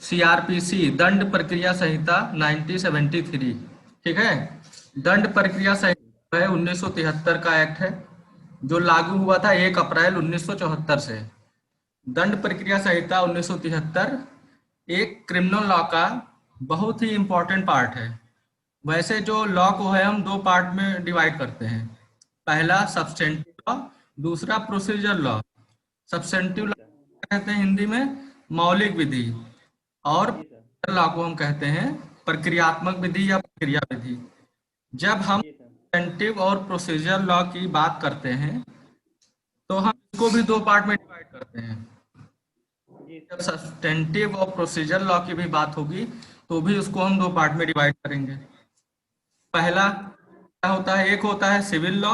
CrPC दंड प्रक्रिया संहिता 1973। ठीक है, दंड प्रक्रिया जी सर। संहिता है 1973 का एक्ट है, जो लागू हुआ था 1 अप्रैल 1974 से। दंड प्रक्रिया संहिता 1973 एक क्रिमिनल लॉ का बहुत ही इम्पोर्टेंट पार्ट है। वैसे जो लॉ को है हम दो पार्ट में डिवाइड करते हैं। पहला सब्सटेंटिव लॉ, दूसरा प्रोसीजर लॉ। सब्सटेंटिव जी लॉ सर। कहते हैं हिंदी में मौलिक विधि, और जी सर। लॉ को हम कहते हैं प्रक्रियात्मक विधि या प्रक्रिया विधि। जब हम जी सर। सब्सटेंटिव और प्रोसीजर लॉ की बात करते हैं तो हम इसको भी दो पार्ट में डिवाइड करते हैं। जी जब सर। सब्सटेंटिव और प्रोसीजर लॉ की भी बात होगी तो भी उसको हम दो पार्ट में डिवाइड करेंगे। पहला क्या होता है, एक होता है सिविल लॉ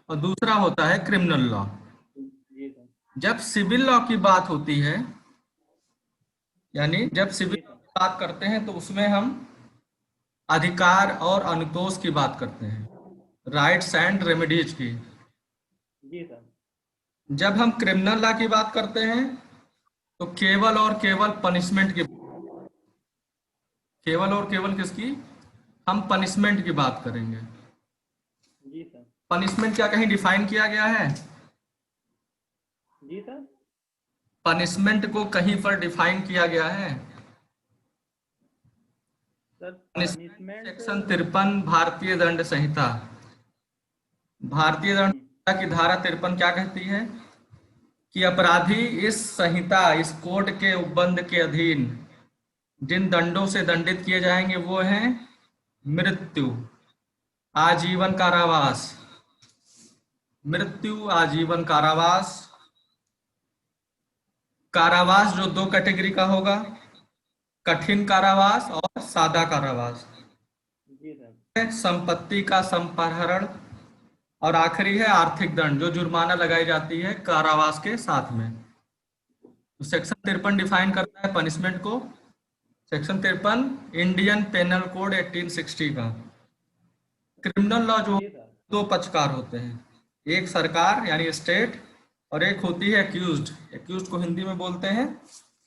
और दूसरा होता है क्रिमिनल लॉ। जी सर। जब सिविल लॉ की बात होती है, यानी जब सिविल जी लॉ सर। की बात करते हैं तो उसमें हम अधिकार और अनुतोष की बात करते हैं, राइट्स एंड रेमेडीज की। जी सर। जब हम क्रिमिनल लॉ की बात करते हैं तो केवल और केवल पनिशमेंट की, केवल और केवल किसकी, हम पनिशमेंट की बात करेंगे। जी सर। पनिशमेंट क्या कहीं डिफाइन किया गया है? जी सर। पनिशमेंट को कहीं पर डिफाइन किया गया है? Sir punishment punishment. सेक्शन 53 भारतीय दंड संहिता, भारतीय दंड संहिता की धारा 53 क्या कहती है कि अपराधी इस संहिता, इस कोड के उपबंध के अधीन जिन दंडों से दंडित किए जाएंगे वो हैं मृत्यु, आजीवन कारावास, मृत्यु, आजीवन कारावास। कारावास जो दो कैटेगरी का होगा, कठिन कारावास और सादा कारावास। जी सर। संपत्ति का संपहरण, और आखिरी है आर्थिक दंड, जो जुर्माना लगाई जाती है कारावास के साथ में। तो सेक्शन 53 डिफाइन करता है पनिशमेंट को। सेक्शन 53 इंडियन पेनल कोड 1860 का। क्रिमिनल लॉ जो जी सर। दो पक्षकार होते हैं, एक सरकार यानी स्टेट, और एक होती है एक्यूज्ड। एक्यूज्ड को हिंदी में बोलते हैं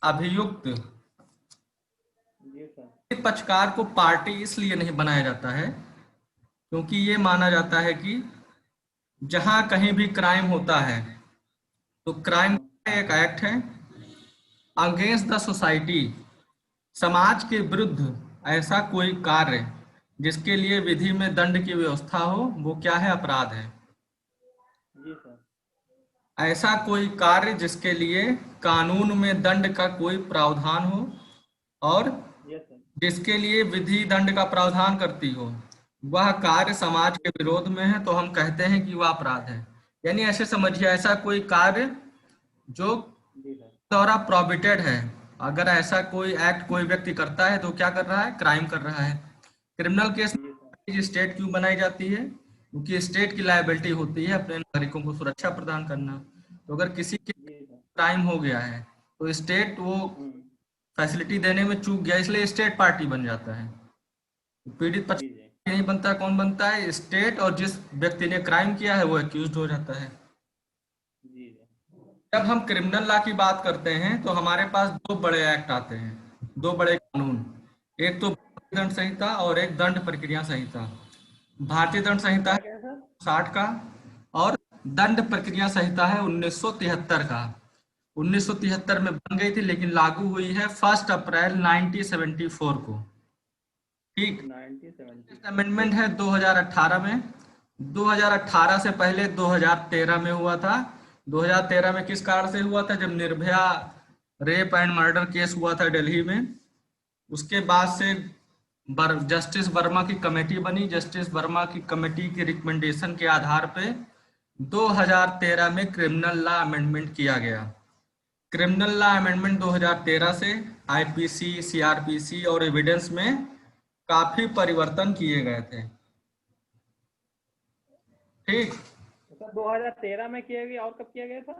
अभियुक्त। जी सर। पक्षकार को पार्टी इसलिए नहीं बनाया जाता है क्योंकि ये माना जाता है कि जहां कहीं भी क्राइम होता है तो क्राइम हाँ। एक एक्ट है अगेंस्ट द सोसाइटी, समाज के विरुद्ध ऐसा कोई कार्य जिसके लिए विधि में दंड की व्यवस्था हो वो क्या है, अपराध है। जी सर। ऐसा कोई कार्य जिसके लिए कानून में दंड का कोई प्रावधान हो और यस सर। जिसके लिए विधि दंड का प्रावधान करती हो, वह कार्य समाज के विरोध में है तो हम कहते हैं कि वह अपराध है। यानी ऐसे समझिए, ऐसा कोई कार्य जो जी सर। द्वारा प्रोहिबिटेड है। अगर ऐसा कोई एक्ट कोई व्यक्ति करता है तो क्या कर रहा है, क्राइम कर रहा है। क्रिमिनल केस जी सर। में स्टेट क्यों बनाई जाती है, क्योंकि स्टेट की लायबिलिटी होती है अपने नागरिकों को सुरक्षा प्रदान करना। तो अगर किसी के जी सर। क्राइम हो गया है तो स्टेट वो हम्म। फैसिलिटी देने में चूक गया, इसलिए स्टेट पार्टी बन जाता है। तो पीड़ित पक्ष जी जी। नहीं बनता, कौन बनता है, स्टेट, और जिस व्यक्ति ने क्राइम किया है वो एक्यूज हो जाता है। जी जी। जब हम क्रिमिनल लॉ की बात करते हैं तो हमारे पास दो बड़े एक्ट आते हैं, दो बड़े कानून। एक तो भारतीय दंड संहिता और एक दंड प्रक्रिया संहिता। भारतीय दंड संहिता क्या है क्या सर? 60 का, और दंड प्रक्रिया संहिता है 1973 का। 1973 में बन गई थी लेकिन लागू हुई है 1 अप्रैल 1974 को। ठीक, 1974। अमेंडमेंट है 2018 में। 2018 से पहले 2013 में हुआ था। 2013 में किस कारण से हुआ था, जब Nirbhaya rape and murder case हुआ था दिल्ली में। उसके बाद से जस्टिस वर्मा की कमेटी बनी, जस्टिस वर्मा की कमेटी की रिकमेंडेशन के आधार पे 2013 में क्रिमिनल लॉ अमेंडमेंट किया गया। क्रिमिनल लॉ अमेंडमेंट 2013 से आईपीसी, सीआरपीसी और एविडेंस में काफी परिवर्तन किए गए थे। ठीक, सर 2013 में किया गया और कब किया गया था?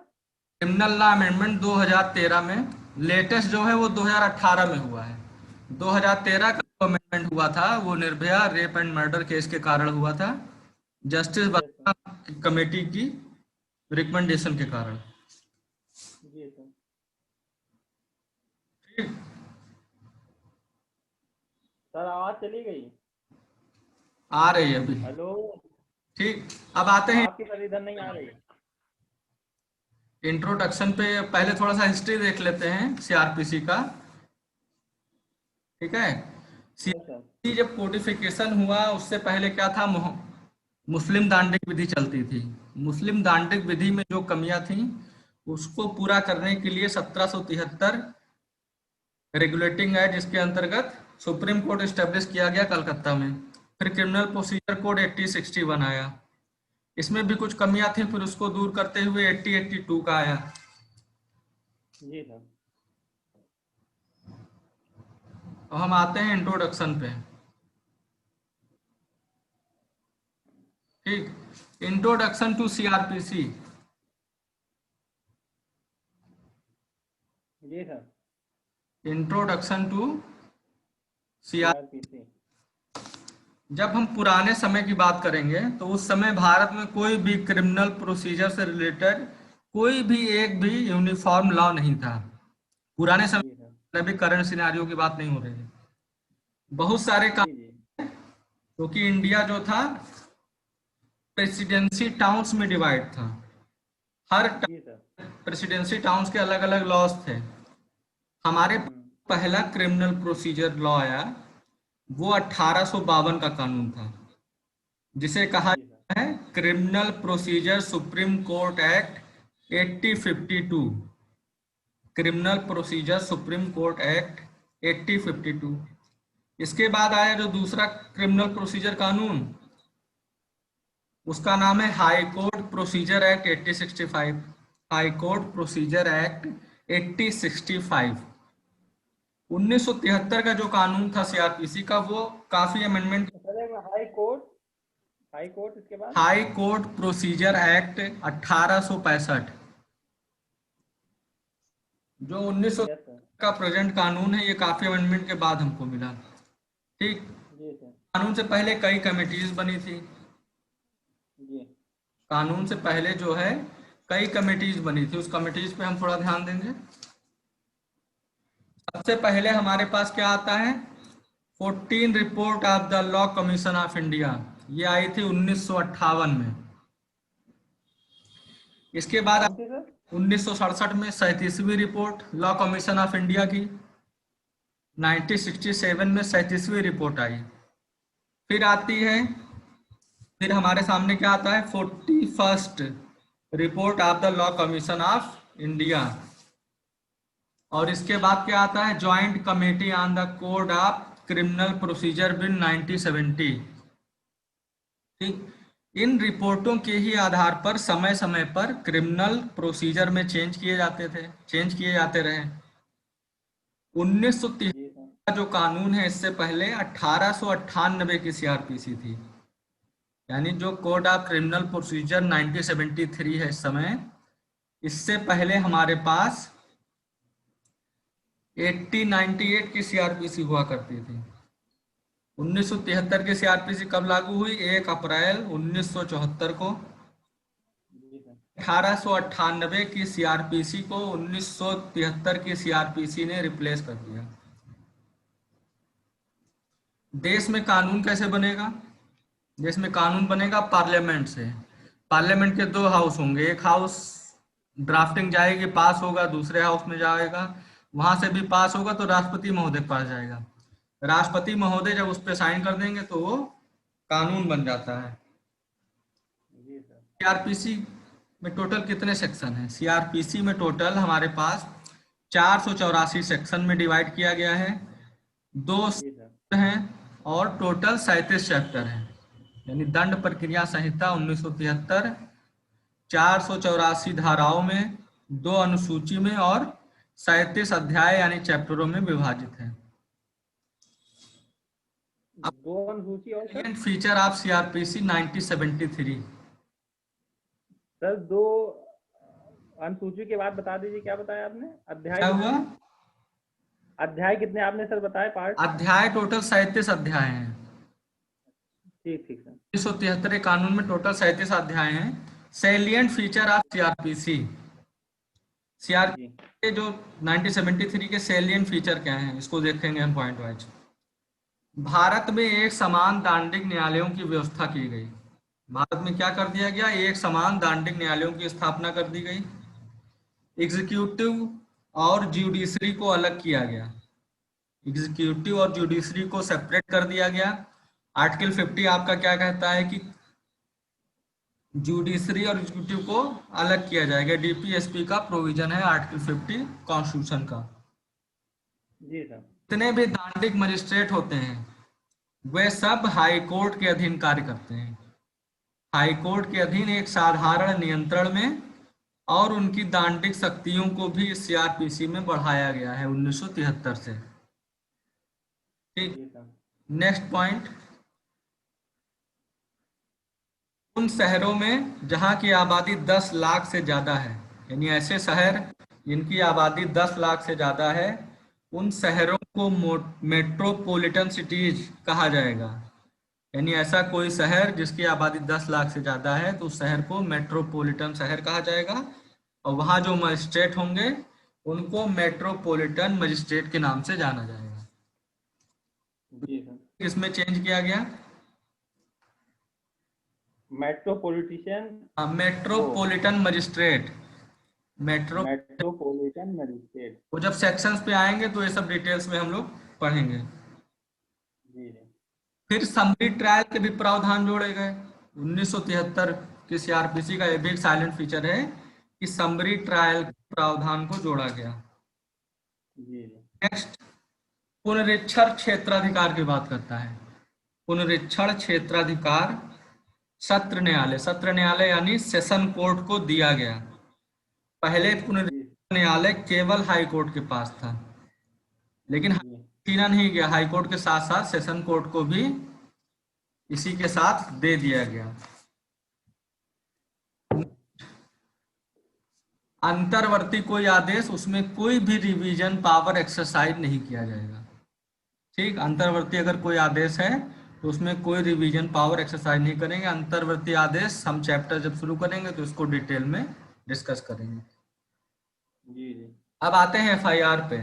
क्रिमिनल लॉ अमेंडमेंट 2013 में। लेटेस्ट जो है वो 2018 में हुआ है। 2013 का जो अमेंडमेंट हुआ था वो Nirbhaya rape and murder case के कारण हुआ था, justice yes sir. Verma committee की रिकमेंडेशन के कारण। जी सर। ठीक, सर आवाज चली गई। आ रही है अभी। हेलो। ठीक, अब आते हैं आपकी सर इधर नहीं आ रही। इंट्रोडक्शन पे। पहले थोड़ा सा हिस्ट्री देख लेते हैं सीआरपीसी का। ठीक है। Yes sir. सीआरपीसी जब कोडिफिकेशन हुआ उससे पहले क्या था, मुस्लिम दांडिक विधि चलती थी। मुस्लिम दांडिक विधि में जो कमियां थी उसको पूरा करने के लिए 1773 रेगुलेटिंग एक्ट, जिसके अंतर्गत सुप्रीम कोर्ट स्टेब्लिश किया गया कलकत्ता में। फिर क्रिमिनल प्रोसीजर कोड 8061 आया, इसमें भी कुछ कमियां थी, फिर उसको दूर करते हुए 8082 का आया। जी सर। अब हम आते हैं इंट्रोडक्शन पे। ठीक, इंट्रोडक्शन टू सीआरपीसी। जी sir. Introduction to CR CrPC. जब हम पुराने समय की बात करेंगे तो उस समय भारत में कोई भी क्रिमिनल प्रोसीजर से रिलेटेड कोई भी एक भी यूनिफॉर्म लॉ नहीं था। पुराने जी सर। समय में भी, करंट सिनेरियो की बात नहीं हो रही है। बहुत सारे जी काम, जी। क्योंकि इंडिया जो था प्रेसिडेंसी टाउन्स में डिवाइड था। हर जी सर। प्रेसिडेंसी टाउन्स के अलग अलग लॉज थे। हमारे हम्म। पहला क्रिमिनल प्रोसीजर लॉ आया, वो 1852 का कानून था, जिसे कहा जी सर। जाता है criminal procedure supreme court act 8052। Criminal procedure supreme court act 8052। इसके बाद आया जो दूसरा क्रिमिनल प्रोसीजर कानून, उसका नाम है high court procedure act 8065। High court procedure act 8065। 1973 का जो कानून था सीआरपीसी का, वो काफी अमेंडमेंट। तो सर एक हाई कोर्ट, हाई कोर्ट इसके बाद। हाई कोर्ट प्रोसीजर एक्ट 1865, जो 1900 यस सर। का प्रेजेंट कानून है, ये काफी अमेंडमेंट के बाद हमको मिला। ठीक, जी सर। कानून से पहले कई कमिटीज बनी थी। जी। कानून से पहले जो है कई कमिटीज बनी थी, उस कमिटीज पे हम थोड़ा ध्यान देंगे। सबसे पहले हमारे पास क्या आता है, 14 report of the law commission of India. ये आई थी 1958 में। इसके बाद कौन सी सर? 1967 में 37वीं report law commission of India की। 1967 में 37वीं रिपोर्ट आई। फिर आती है, फिर हमारे सामने क्या आता है, 41st report of the law commission of India. और इसके बाद क्या आता है, joint committee on the code of criminal procedure bill 1970। ठीक, इन रिपोर्टों के ही आधार पर समय समय पर क्रिमिनल प्रोसीजर में चेंज किए जाते थे, चेंज किए जाते रहे। 1930 जी सर। का जो कानून है, इससे पहले 1898 की सीआरपीसी थी। यानी जो कोड ऑफ क्रिमिनल प्रोसीजर 1973 है इस समय, इससे पहले हमारे पास 1898 की सीआरपीसी हुआ करती थी। 1973 की सीआरपीसी कब लागू हुई, 1 अप्रैल 1974 को। जी सर। 1898 की सीआरपीसी को 1973 की सीआरपीसी ने रिप्लेस कर दिया। देश में कानून कैसे बनेगा, देश में कानून बनेगा पार्लियामेंट से। पार्लियामेंट के दो हाउस होंगे, एक हाउस ड्राफ्टिंग जाएगी, पास होगा, दूसरे हाउस में जाएगा, वहां से भी पास होगा तो राष्ट्रपति महोदय के पास जाएगा। राष्ट्रपति महोदय जब उस पर साइन कर देंगे तो वो कानून बन जाता है। जी सर। सीआरपीसी में टोटल कितने सेक्शन हैं, सीआरपीसी में टोटल हमारे पास 484 सेक्शन में डिवाइड किया गया है। दो जी सर। हैं और टोटल 37 चैप्टर हैं। यानी दंड प्रक्रिया संहिता 1973 484 धाराओं में, 2 अनुसूची में और 37 अध्याय यानी चैप्टरों में विभाजित है। दो अनुसूची और sir? Feature of CrPC 1973। Sir दो अनुसूची के बाद बता दीजिए, क्या बताया आपने, अध्याय क्या कितने हुआ, हैं? अध्याय कितने आपने सर बताए, पार्ट? अध्याय टोटल 37 अध्याय हैं। ठीक ठीक सर। 1973 कानून में टोटल 37 अध्याय हैं। Salient feature of CrPC. CrPC जी। के जो 1973 के सैलिएंट फीचर क्या हैं, इसको देखेंगे हम पॉइंट वाइज। भारत में एक समान दांडिक न्यायालयों की व्यवस्था की गई। भारत में क्या कर दिया गया, एक समान दांडिक न्यायालयों की स्थापना कर दी गई। एग्जीक्यूटिव और जुडिशरी को अलग किया गया। एग्जीक्यूटिव और जुडिशरी को सेपरेट कर दिया गया। आर्टिकल 50 आपका क्या कहता है कि जुडिशरी और एग्जीक्यूटिव को अलग किया जाएगा। डीपीएसपी का प्रोविजन है आर्टिकल 50 कॉन्स्टिट्यूशन का। जी सर। जितने भी दांडिक मजिस्ट्रेट होते हैं वे सब हाई कोर्ट के अधीन कार्य करते हैं। हाई कोर्ट के अधीन एक साधारण नियंत्रण में, और उनकी दांडिक शक्तियों को भी सीआरपीसी में बढ़ाया गया है 1973 से। ठीक। जी सर। नेक्स्ट पॉइंट, उन शहरों में जहां की आबादी 10 लाख से ज्यादा है, यानी ऐसे शहर जिनकी आबादी 10 लाख से ज्यादा है, उन शहरों को मेट्रोपॉलिटन सिटीज कहा जाएगा। यानी ऐसा कोई शहर जिसकी आबादी 10 लाख से ज्यादा है तो उस शहर को मेट्रोपॉलिटन शहर कहा जाएगा। और वहाँ जो मजिस्ट्रेट होंगे उनको मेट्रोपॉलिटन मजिस्ट्रेट के नाम से जाना जाएगा। जी सर। इसमें चेंज किया गया, मेट्रोपॉलिटिशियन, वो metropolitan magistrate. Metro metropolitan magistrate. वो जब सेक्शंस पे आएंगे तो ये सब डिटेल्स में हम लोग पढ़ेंगे। जी जी। फिर समरी ट्रायल के भी प्रावधान जोड़े गए 1973 की सीआरपीसी का। ये भी एक साइलेंट फीचर है कि समरी ट्रायल के प्रावधान को जोड़ा गया। जी जी। नेक्स्ट, पुनरीक्षण क्षेत्राधिकार की बात करता है। पुनरीक्षण क्षेत्राधिकार सत्र न्यायालय यानी सेशन कोर्ट को दिया गया। पहले जी पुनरीक्षण न्यायालय केवल हाई कोर्ट के पास था, लेकिन जी। छीना नहीं गया। हाई कोर्ट के साथ साथ सेशन कोर्ट को भी इसी के साथ दे दिया गया। अंतर्वर्ती कोई आदेश, उसमें कोई भी रिवीजन पावर एक्सरसाइज नहीं किया जाएगा। ठीक, अंतर्वर्ती अगर कोई आदेश है तो उसमें कोई रिवीजन पावर एक्सरसाइज नहीं करेंगे। अंतर्वर्ती आदेश हम चैप्टर जब शुरू करेंगे तो इसको डिटेल में डिस्कस करेंगे। जी जी। अब आते हैं एफआईआर पे।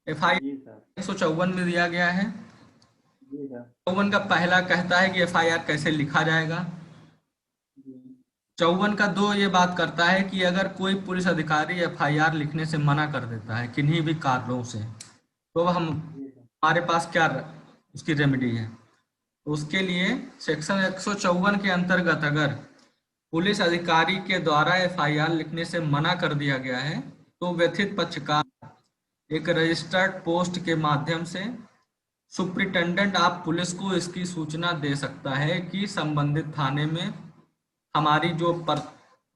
एफआईआर जी सर। 154 में दिया गया है। जी सर। 54 का पहला कहता है कि एफआईआर कैसे लिखा जाएगा। जी 54 का 2 ये बात करता है कि अगर कोई पुलिस अधिकारी एफआईआर लिखने से मना कर देता है किन्हीं भी कारणों से, तो हम जी सर। हमारे पास क्या उसकी रेमेडी है। तो उसके लिए सेक्शन 154 के अंतर्गत अगर पुलिस अधिकारी के द्वारा एफआईआर लिखने से मना कर दिया गया है तो व्यथित पक्षकार एक रजिस्टर्ड पोस्ट के माध्यम से सुप्रिटेंडेंट ऑफ पुलिस को इसकी सूचना दे सकता है कि संबंधित थाने में हमारी जो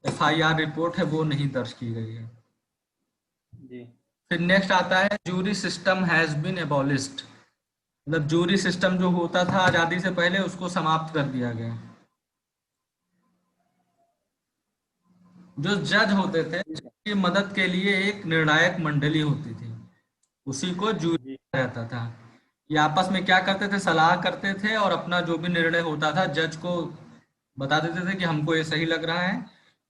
एफआईआर रिपोर्ट है वो नहीं दर्ज की गई है। जी। फिर नेक्स्ट आता है jury system has been abolished. मतलब जूरी सिस्टम जो होता था आजादी से पहले उसको समाप्त कर दिया गया। जो जज होते थे उसकी मदद के लिए एक निर्णायक मंडली होती थी, उसी को जूरी जी कहा जाता था। ये आपस में क्या करते थे, सलाह करते थे और अपना जो भी निर्णय होता था जज को बता देते थे कि हमको ये सही लग रहा है।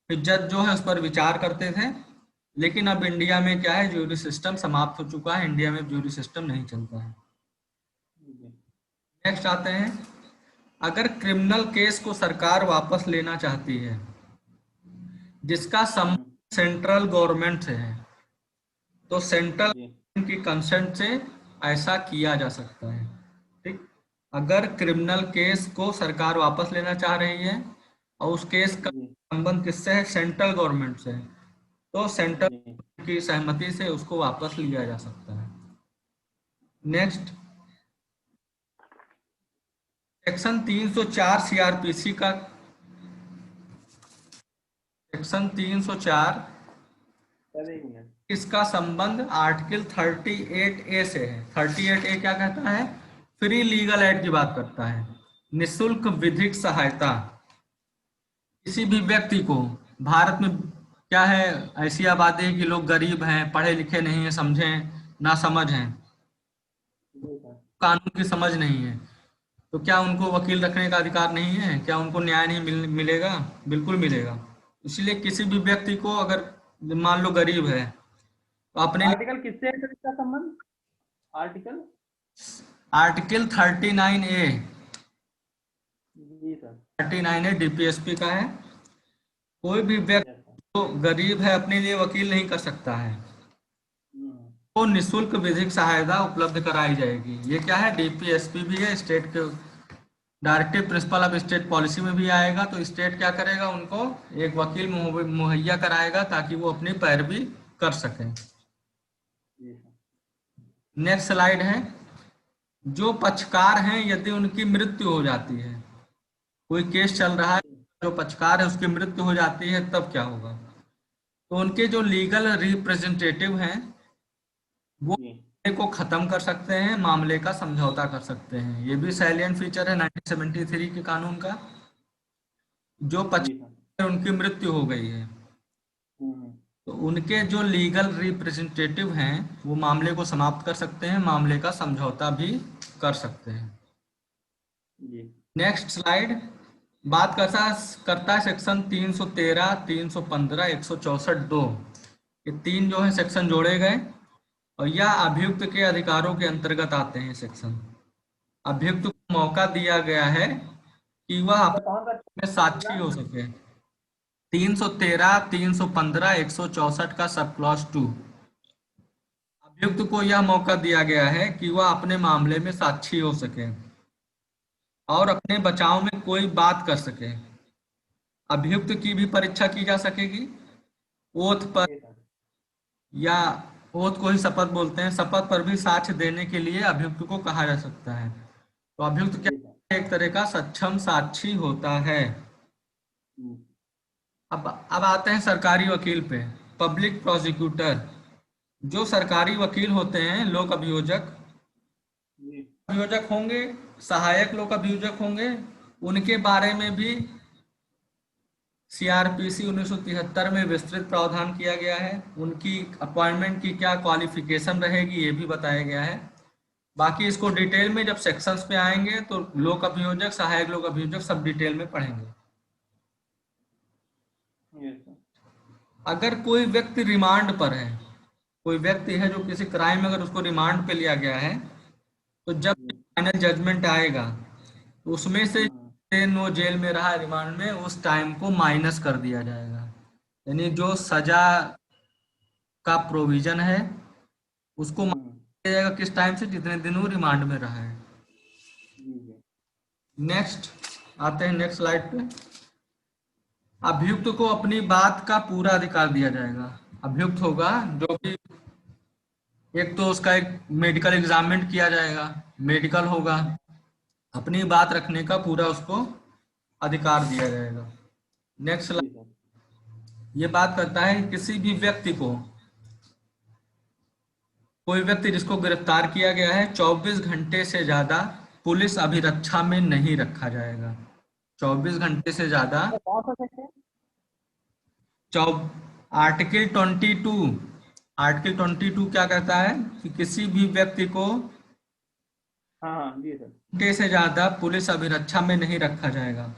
फिर जज जो है उस पर विचार करते थे। लेकिन अब इंडिया में क्या है, जूरी सिस्टम समाप्त हो चुका है। इंडिया में जूरी सिस्टम नहीं चलता है। जी। नेक्स्ट आते हैं, अगर क्रिमिनल केस को सरकार वापस लेना चाहती है जिसका संबंध सेंट्रल गवर्नमेंट से है तो सेंट्रल जी की कंसेंट से ऐसा किया जा सकता है। ठीक, अगर क्रिमिनल केस को सरकार वापस लेना चाह रही है और उस केस का जी संबंध किससे है, सेंट्रल गवर्नमेंट से है, तो सेंट्रल जी। की सहमति से उसको वापस लिया जा सकता है। नेक्स्ट, सेक्शन 304 सीआरपीसी का, सेक्शन 304 सर एक मिनट। इसका संबंध आर्टिकल 38A से है। 38A क्या कहता है, फ्री लीगल एड की बात करता है। निशुल्क विधिक सहायता किसी भी व्यक्ति को। भारत में क्या है, ऐसी आबादी है कि लोग गरीब हैं, पढ़े लिखे नहीं है, समझें ना समझ हैं, जी सर। कानून की समझ नहीं है, तो क्या उनको वकील रखने का अधिकार नहीं है? क्या उनको न्याय नहीं मिलेगा? बिल्कुल मिलेगा। इसलिए किसी भी व्यक्ति को अगर मान लो गरीब है तो अपने आर्टिकल किससे है सर इसका संबंध? आर्टिकल आर्टिकल 39A, जी सर। 39A डीपीएसपी का है। कोई भी व्यक्ति यस सर। जो गरीब है अपने लिए वकील नहीं कर सकता है, हम्म, को निशुल्क विधिक सहायता उपलब्ध कराई जाएगी। ये क्या है, डीपीएसपी भी है, स्टेट के directive principle of state policy में भी आएगा। तो स्टेट क्या करेगा, उनको एक वकील मुहैया कराएगा ताकि वो अपनी पैरवी कर सकें। जी सर। नेक्स्ट स्लाइड है, जो पक्षकार हैं यदि उनकी मृत्यु हो जाती है, कोई केस चल रहा है, जो पक्षकार है उसकी मृत्यु हो जाती है, तब क्या होगा। तो उनके जो लीगल रिप्रेजेंटेटिव हैं वो जी मामले को खत्म कर सकते हैं, मामले का समझौता कर सकते हैं। ये भी सैलिएंट फीचर है 1973 के कानून का। जो जी सर। पक्षकार उनकी मृत्यु हो गई है हम्म, तो उनके जो लीगल रिप्रेजेंटेटिव हैं वो मामले को समाप्त कर सकते हैं, मामले का समझौता भी कर सकते हैं। जी नेक्स्ट स्लाइड बात करता है सेक्शन 313, 315, 164(2). ये तीन जो है सेक्शन जोड़े गए और यह अभियुक्त के अधिकारों के अंतर्गत आते हैं सेक्शन। अभियुक्त को मौका दिया गया है कि वह सर, अपने कौन सा में पूरा? साक्षी हो सके। 313, 315, 164 का सब क्लॉज 2। अभियुक्त को यह मौका दिया गया है कि वह अपने मामले में साक्षी हो सके और अपने बचाव में कोई बात कर सके। अभियुक्त की भी परीक्षा की जा सकेगी ओथ पर, जी सर। या ओथ को ही शपथ बोलते हैं, शपथ पर भी साक्ष्य देने के लिए अभियुक्त को कहा जा सकता है। तो अभियुक्त क्या जी सर। है? एक तरह का सक्षम साक्षी होता है। हम्म, अब आते हैं सरकारी वकील पे। पब्लिक प्रोसिक्यूटर, जो सरकारी वकील होते हैं, लोक अभियोजक जी अभियोजक होंगे, सहायक लोक अभियोजक होंगे, उनके बारे में भी सीआरपीसी 1973 में विस्तृत प्रावधान किया गया है। उनकी अपॉइंटमेंट की क्या क्वालिफिकेशन रहेगी ये भी बताया गया है। बाकी इसको डिटेल में जब सेक्शंस पे आएंगे तो लोक अभियोजक, सहायक लोक अभियोजक सब डिटेल में पढ़ेंगे। Yes sir. अगर कोई व्यक्ति रिमांड पर है, कोई व्यक्ति है जो किसी क्राइम में अगर उसको रिमांड पे लिया गया है, तो जब जी फाइनल जजमेंट आएगा तो उसमें से हम्म, दिन वो जेल में रहा रिमांड में, उस टाइम को माइनस कर दिया जाएगा। यानी जो सजा का प्रोविजन है उसको माइनस हम्म, किया जाएगा किस टाइम से, जितने दिन वो रिमांड में रहा है। जी जी नेक्स्ट आते हैं नेक्स्ट स्लाइड पे। अभियुक्त को अपनी बात का पूरा अधिकार दिया जाएगा। अभियुक्त होगा जो कि एक तो उसका एक मेडिकल एग्जामिनेट किया जाएगा, मेडिकल होगा, अपनी बात रखने का पूरा उसको अधिकार दिया जाएगा। नेक्स्ट, जी सर। ये बात करता है कि किसी भी व्यक्ति को, कोई व्यक्ति जिसको गिरफ्तार किया गया है 24 घंटे से ज्यादा पुलिस अभिरक्षा में नहीं रखा जाएगा। 24 घंटे से ज्यादा सर, कौन सा सेक्शन? चौ आर्टिकल 22, आर्टिकल 22 क्या कहता है कि किसी भी व्यक्ति को हाँ हाँ जी सर। घंटे से ज्यादा पुलिस अभिरक्षा में नहीं रखा जाएगा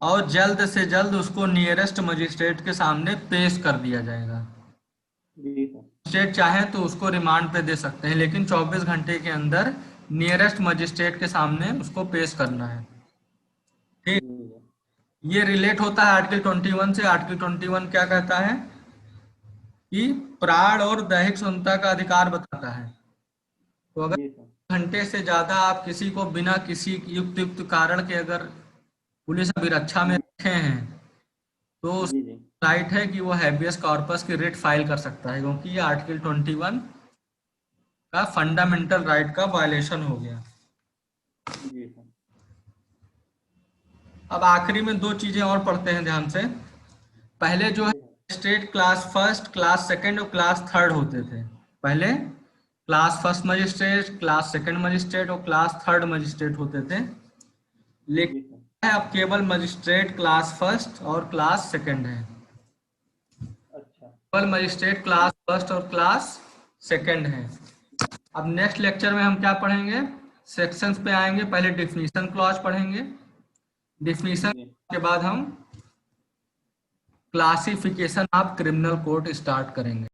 और जल्द से जल्द उसको नियरेस्ट मजिस्ट्रेट के सामने पेश कर दिया जाएगा। जी सर। मजिस्ट्रेट चाहे तो उसको रिमांड पे दे सकते हैं, लेकिन 24 घंटे के अंदर नियरेस्ट मजिस्ट्रेट के सामने उसको पेश करना है। ठीक। जी सर। ये रिलेट होता है आर्टिकल 21 से। आर्टिकल 21 क्या कहता है कि प्राण और दैहिक स्वतंत्रता का अधिकार बताता है। तो अगर जी सर। घंटे से ज्यादा आप किसी को बिना किसी युक्त कारण के अगर पुलिस अभिरक्षा में हम्म, रखे हैं तो जी जी राइट है कि वो हैबियस कॉर्पस की रिट फाइल कर सकता है, क्योंकि ये आर्टिकल 21 का फंडामेंटल राइट का वायलेशन हो गया। जी सर। अब आखिरी में दो चीजें और पढ़ते हैं ध्यान से। पहले जो है जी sir. State class first, class second और क्लास थर्ड होते थे। पहले class first magistrate, class second magistrate और क्लास थर्ड मजिस्ट्रेट होते थे। जी सर। लेकिन अब केवल मजिस्ट्रेट क्लास फर्स्ट और क्लास सेकंड है। अच्छा। केवल मजिस्ट्रेट क्लास फर्स्ट और क्लास सेकंड है। अब नेक्स्ट लेक्चर में हम क्या पढ़ेंगे, सेक्शंस पे आएंगे। पहले डिफिनीशन क्लॉज पढ़ेंगे, डिफिनीशन जी के बाद हम classification of criminal court start करेंगे।